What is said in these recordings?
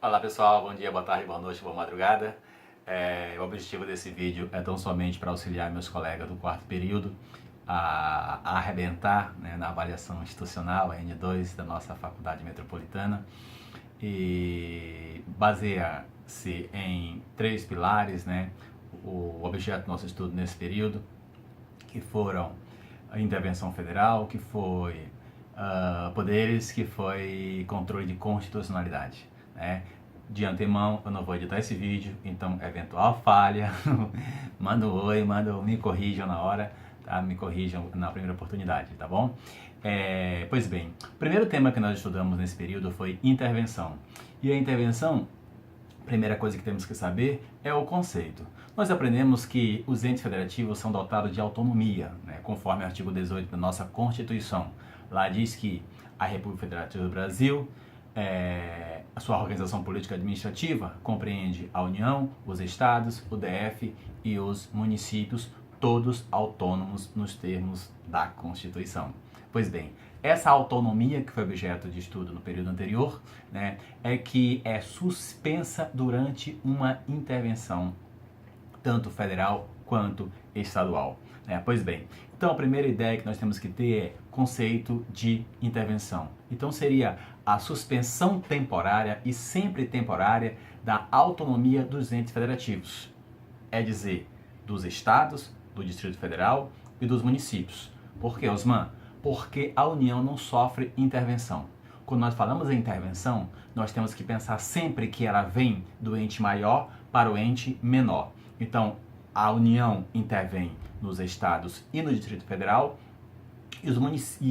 Olá pessoal, bom dia, boa tarde, boa noite, boa madrugada. O objetivo desse vídeo é tão somente para auxiliar meus colegas do quarto período a arrebentar, né, na avaliação institucional, a N2 da nossa Faculdade Metropolitana, e baseia-se em três pilares, né, o objeto do nosso estudo nesse período, que foram a intervenção federal, que foi poderes, que foi controle de constitucionalidade, né? De antemão, eu não vou editar esse vídeo, então eventual falha, manda um oi, me corrijam na hora, tá? Me corrijam na primeira oportunidade, tá bom? Pois bem, o primeiro tema que nós estudamos nesse período foi intervenção. E a intervenção, primeira coisa que temos que saber é o conceito. Nós aprendemos que os entes federativos são dotados de autonomia, né, conforme o artigo 18 da nossa Constituição. Lá diz que a República Federativa do Brasil, a sua organização política administrativa, compreende a União, os Estados, o DF e os municípios, todos autônomos nos termos da Constituição. Pois bem, essa autonomia que foi objeto de estudo no período anterior, né, é que é suspensa durante uma intervenção, tanto federal quanto estadual. Pois bem, então a primeira ideia que nós temos que ter é conceito de intervenção. Então seria a suspensão temporária e sempre temporária da autonomia dos entes federativos, é dizer, dos estados, do Distrito Federal e dos municípios. Por quê, Osman? Porque a União não sofre intervenção. Quando nós falamos em intervenção, nós temos que pensar sempre que ela vem do ente maior para o ente menor. Então, a União intervém nos estados e no Distrito Federal, e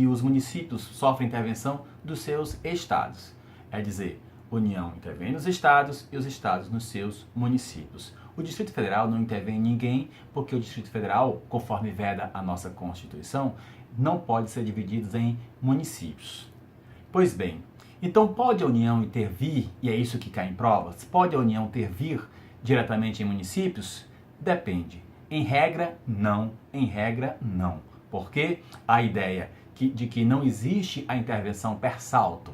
os municípios sofrem intervenção dos seus estados. É dizer, a União intervém nos estados e os estados nos seus municípios. O Distrito Federal não intervém em ninguém, porque o Distrito Federal, conforme veda a nossa Constituição, não pode ser dividido em municípios. Pois bem, então pode a União intervir, e é isso que cai em provas, pode a União intervir diretamente em municípios? Depende. Em regra, não. Em regra, não. Porque a ideia de que não existe a intervenção per salto,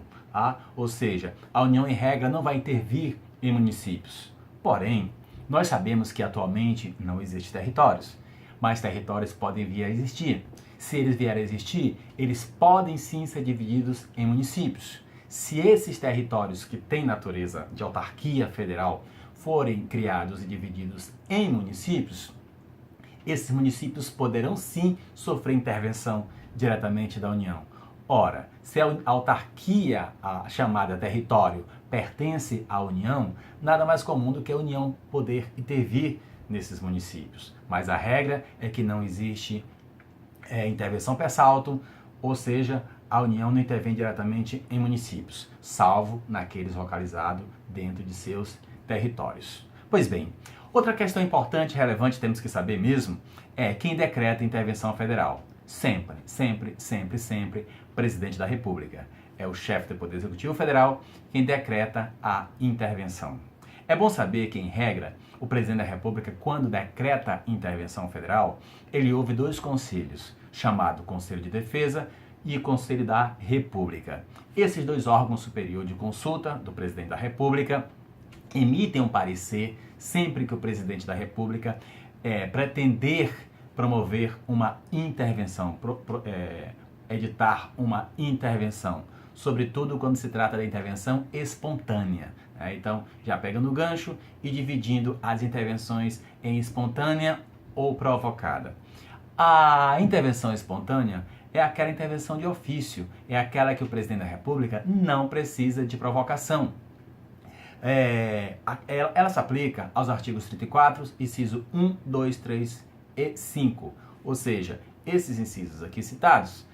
ou seja, a União em regra não vai intervir em municípios. Porém, nós sabemos que atualmente não existem territórios, mas territórios podem vir a existir. Se eles vierem a existir, eles podem sim ser divididos em municípios. Se esses territórios que têm natureza de autarquia federal forem criados e divididos em municípios, esses municípios poderão sim sofrer intervenção diretamente da União. Ora, se a autarquia, a chamada território, pertence à União, nada mais comum do que a União poder intervir nesses municípios. Mas a regra é que não existe intervenção per salto, ou seja, a União não intervém diretamente em municípios, salvo naqueles localizados dentro de seus territórios. Pois bem, outra questão importante e relevante temos que saber mesmo é quem decreta a intervenção federal. Sempre, sempre, sempre, sempre, presidente da República. É o chefe do Poder Executivo Federal quem decreta a intervenção. É bom saber que, em regra, o presidente da República, quando decreta intervenção federal, ele ouve dois conselhos, chamado Conselho de Defesa e Conselho da República. Esses dois órgãos superiores de consulta do presidente da República emitem um parecer sempre que o presidente da República pretender promover uma intervenção, editar uma intervenção, sobretudo quando se trata da intervenção espontânea. Então, já pegando o gancho e dividindo as intervenções em espontânea ou provocada. A intervenção espontânea é aquela intervenção de ofício, é aquela que o presidente da República não precisa de provocação. Ela se aplica aos artigos 34, inciso 1, 2, 3 e 5. Ou seja, esses incisos aqui citados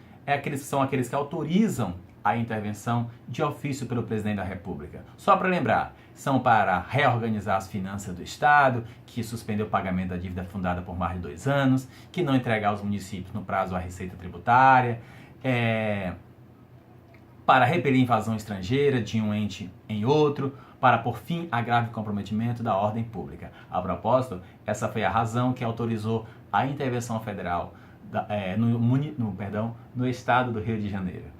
são aqueles que autorizam a intervenção de ofício pelo presidente da República. Só para lembrar, são para reorganizar as finanças do Estado, que suspender o pagamento da dívida fundada por mais de 2 anos, que não entregar aos municípios no prazo a receita tributária, para repelir invasão estrangeira de um ente em outro, para pôr fim a grave comprometimento da ordem pública. A propósito, essa foi a razão que autorizou a intervenção federal no estado do Rio de Janeiro.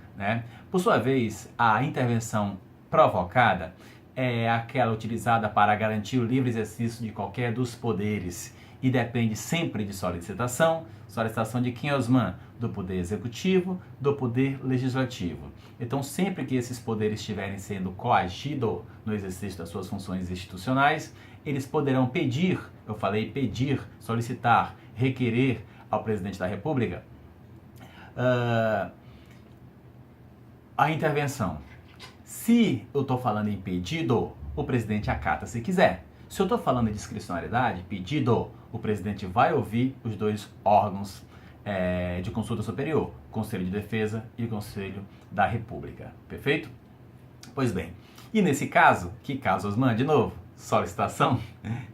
Por sua vez, a intervenção provocada é aquela utilizada para garantir o livre exercício de qualquer dos poderes e depende sempre de solicitação de quem, Osman? Do poder executivo, do poder legislativo. Então, sempre que esses poderes estiverem sendo coagidos no exercício das suas funções institucionais, eles poderão pedir, eu falei pedir, solicitar, requerer ao presidente da República a intervenção. Se eu estou falando em pedido, o presidente acata se quiser. Se eu estou falando em discricionariedade, pedido, o presidente vai ouvir os dois órgãos de consulta superior, Conselho de Defesa e o Conselho da República. Perfeito? Pois bem, e nesse caso, que caso, Osman, de novo, solicitação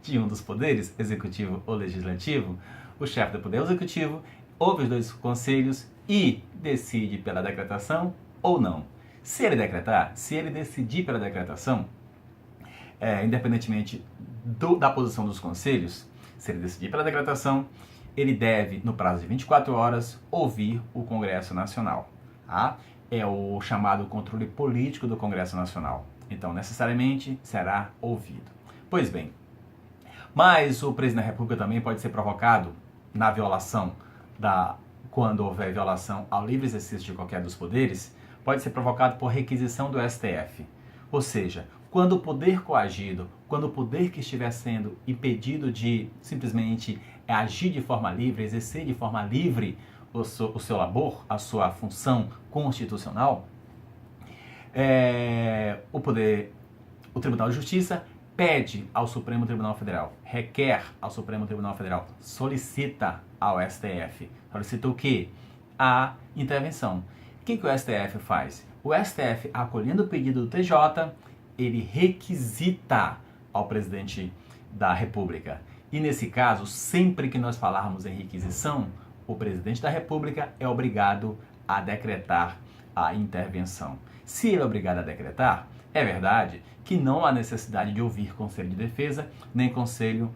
de um dos poderes, executivo ou legislativo, o chefe do poder executivo ouve os dois conselhos e decide pela decretação ou não. Se ele decretar, se ele decidir pela decretação, independentemente da posição dos conselhos, se ele decidir pela decretação, ele deve, no prazo de 24 horas, ouvir o Congresso Nacional. Tá? É o chamado controle político do Congresso Nacional. Então, necessariamente, será ouvido. Pois bem, mas o presidente da República também pode ser provocado na violação quando houver violação ao livre exercício de qualquer dos poderes, pode ser provocado por requisição do STF. Ou seja, quando o poder coagido, quando o poder que estiver sendo impedido de simplesmente agir de forma livre, exercer de forma livre o seu labor, a sua função constitucional, o Tribunal de Justiça pede ao Supremo Tribunal Federal, requer ao Supremo Tribunal Federal, solicita ao STF. Solicita o quê? A intervenção. O que o STF faz? O STF, acolhendo o pedido do TJ, ele requisita ao presidente da República. E nesse caso, sempre que nós falarmos em requisição, o presidente da República é obrigado a decretar a intervenção. Se ele é obrigado a decretar, é verdade que não há necessidade de ouvir Conselho de Defesa nem Conselho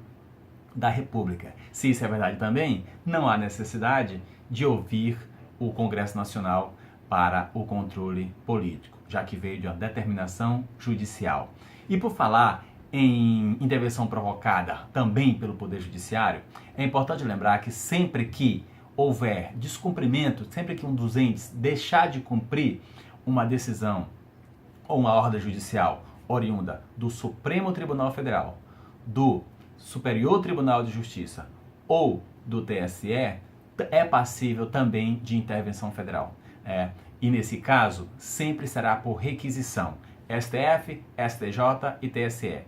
da República. Se isso é verdade também, não há necessidade de ouvir o Congresso Nacional para o controle político, já que veio de uma determinação judicial. E por falar em intervenção provocada também pelo Poder Judiciário, é importante lembrar que sempre que houver descumprimento, sempre que um dos entes deixar de cumprir uma decisão ou uma ordem judicial oriunda do Supremo Tribunal Federal, do Superior Tribunal de Justiça ou do TSE, é passível também de intervenção federal. E nesse caso, sempre será por requisição. STF, STJ e TSE.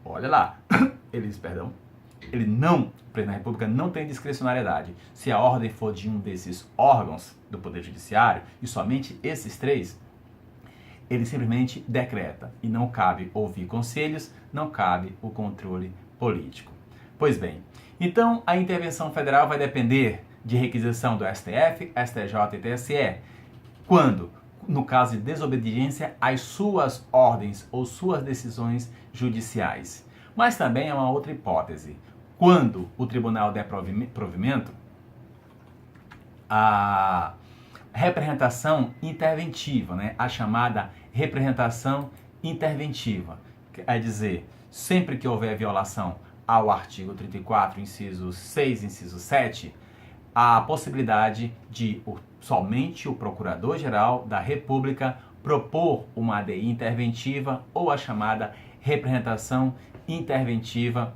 Olha lá, o presidente da República não tem discricionariedade. Se a ordem for de um desses órgãos do Poder Judiciário, e somente esses três, ele simplesmente decreta. E não cabe ouvir conselhos, não cabe o controle político. Pois bem, então a intervenção federal vai depender de requisição do STF, STJ e TSE. Quando? No caso de desobediência às suas ordens ou suas decisões judiciais. Mas também é uma outra hipótese. Quando o tribunal der provimento, a representação interventiva, a chamada representação interventiva. Quer dizer, sempre que houver violação ao artigo 34, inciso 6, inciso 7, há a possibilidade de somente o Procurador-Geral da República propor uma ADI interventiva ou a chamada representação interventiva